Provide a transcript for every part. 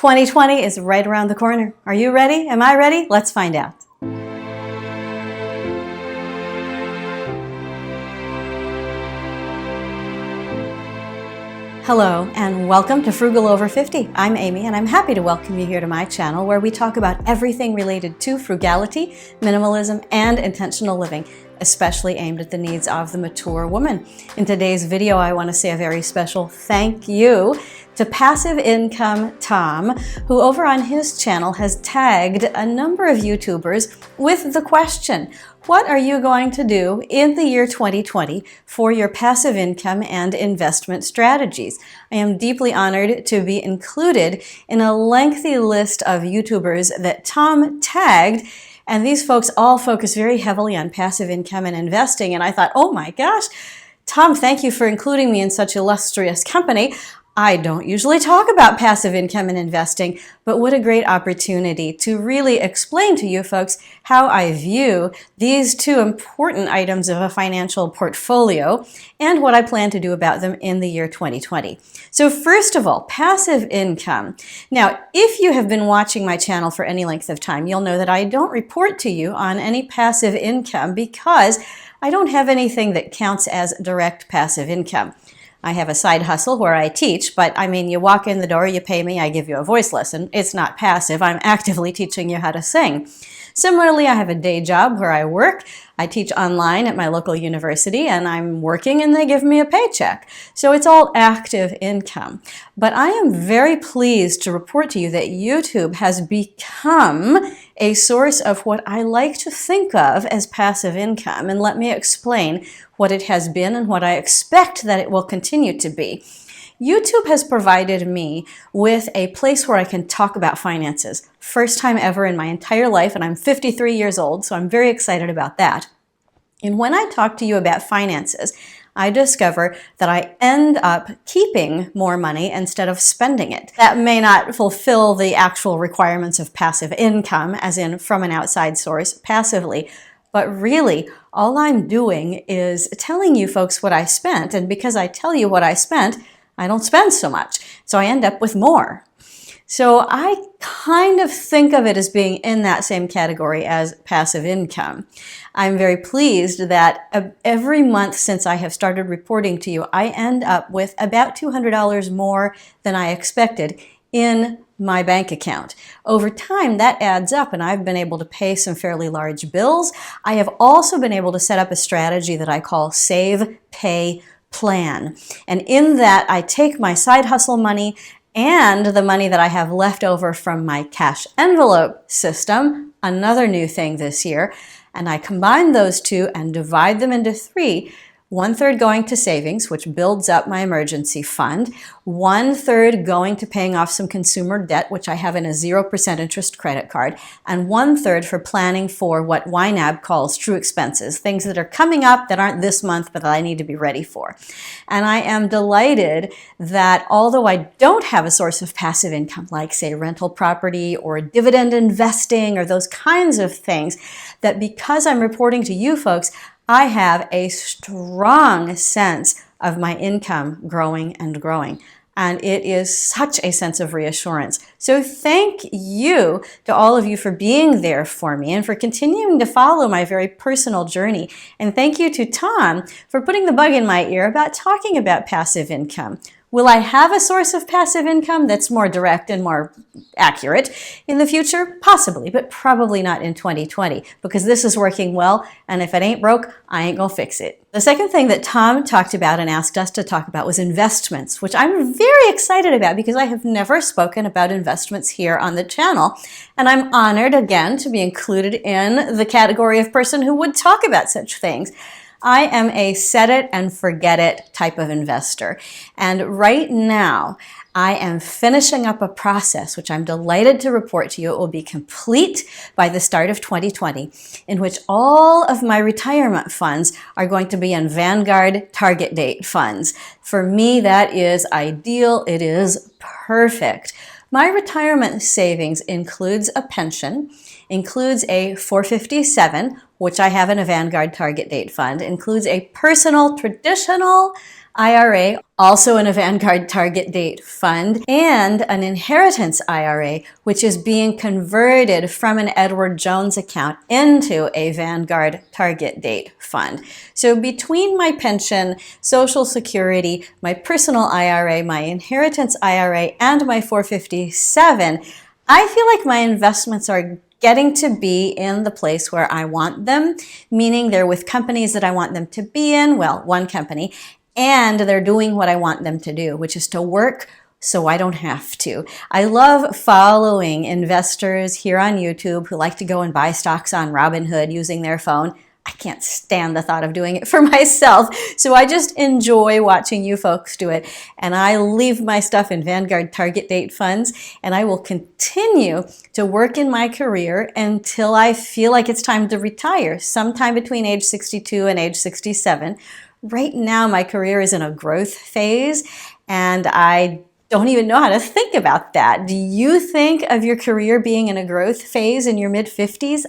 2020 is right around the corner. Are you ready? Am I ready? Let's find out. Hello and welcome to Frugal Over 50. I'm Amy and I'm happy to welcome you here to my channel where we talk about everything related to frugality, minimalism, and intentional living, especially aimed at the needs of the mature woman. In today's video, I want to say a very special thank you to Passive Income Tom, who over on his channel has tagged a number of YouTubers with the question, what are you going to do in the year 2020 for your passive income and investment strategies? I am deeply honored to be included in a lengthy list of YouTubers that Tom tagged, and these folks all focus very heavily on passive income and investing, and I thought, oh my gosh, Tom, thank you for including me in such illustrious company. I don't usually talk about passive income and investing, but what a great opportunity to really explain to you folks how I view these two important items of a financial portfolio and what I plan to do about them in the year 2020. So first of all, passive income. Now, if you have been watching my channel for any length of time, you'll know that I don't report to you on any passive income because I don't have anything that counts as direct passive income. I have a side hustle where I teach, but I mean, you walk in the door, you pay me, I give you a voice lesson. It's not passive. I'm actively teaching you how to sing. Similarly, I have a day job where I work. I teach online at my local university and I'm working and they give me a paycheck. So it's all active income. But I am very pleased to report to you that YouTube has become a source of what I like to think of as passive income. And let me explain what it has been and what I expect that it will continue to be. YouTube has provided me with a place where I can talk about finances. First time ever in my entire life, and I'm 53 years old, so I'm very excited about that. And when I talk to you about finances, I discover that I end up keeping more money instead of spending it. That may not fulfill the actual requirements of passive income, as in from an outside source, passively, but really, all I'm doing is telling you folks what I spent, and because I tell you what I spent, I don't spend so much, so I end up with more. So I kind of think of it as being in that same category as passive income. I'm very pleased that every month since I have started reporting to you, I end up with about $200 more than I expected in my bank account. Over time, that adds up, and I've been able to pay some fairly large bills. I have also been able to set up a strategy that I call Save, Pay, Plan. And in that, I take my side hustle money and the money that I have left over from my cash envelope system, another new thing this year, and I combine those two and divide them into three. 1/3 going to savings, which builds up my emergency fund. 1/3 going to paying off some consumer debt, which I have in a 0% interest credit card. And 1/3 for planning for what YNAB calls true expenses, things that are coming up that aren't this month, but that I need to be ready for. And I am delighted that although I don't have a source of passive income, like say rental property or dividend investing or those kinds of things, that because I'm reporting to you folks, I have a strong sense of my income growing and growing. And it is such a sense of reassurance. So thank you to all of you for being there for me and for continuing to follow my very personal journey. And thank you to Tom for putting the bug in my ear about talking about passive income. Will I have a source of passive income that's more direct and more accurate in the future? Possibly, but probably not in 2020 because this is working well, and if it ain't broke, I ain't gonna fix it. The second thing that Tom talked about and asked us to talk about was investments, which I'm very excited about because I have never spoken about investments here on the channel, and I'm honored again to be included in the category of person who would talk about such things. I am a set it and forget it type of investor. And right now, I am finishing up a process, which I'm delighted to report to you. It will be complete by the start of 2020, in which all of my retirement funds are going to be in Vanguard target date funds. For me, that is ideal. It is perfect. My retirement savings includes a pension, includes a 457, which I have in a Vanguard target date fund, includes a personal traditional IRA, also in a Vanguard target date fund, and an inheritance IRA, which is being converted from an Edward Jones account into a Vanguard target date fund. So between my pension, Social Security, my personal IRA, my inheritance IRA, and my 457, I feel like my investments are getting to be in the place where I want them, meaning they're with companies that I want them to be in, well, one company, and they're doing what I want them to do, which is to work so I don't have to. I love following investors here on YouTube who like to go and buy stocks on Robinhood using their phone. I can't stand the thought of doing it for myself, so I just enjoy watching you folks do it. And I leave my stuff in Vanguard target date funds, and I will continue to work in my career until I feel like it's time to retire, sometime between age 62 and age 67. Right now, my career is in a growth phase, and I don't even know how to think about that. Do you think of your career being in a growth phase in your mid-50s?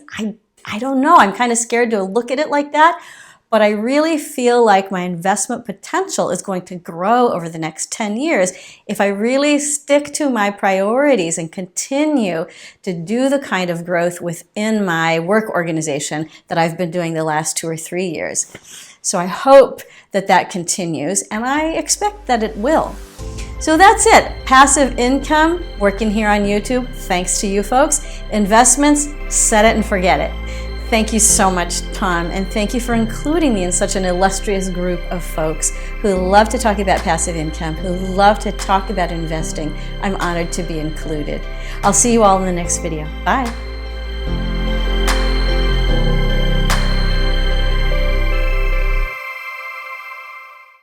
I don't know. I'm kind of scared to look at it like that, but I really feel like my investment potential is going to grow over the next 10 years if I really stick to my priorities and continue to do the kind of growth within my work organization that I've been doing the last 2 or 3 years. So I hope that that continues, and I expect that it will. So that's it. Passive income, working here on YouTube, thanks to you folks. Investments, set it and forget it. Thank you so much, Tom, and thank you for including me in such an illustrious group of folks who love to talk about passive income, who love to talk about investing. I'm honored to be included. I'll see you all in the next video. Bye.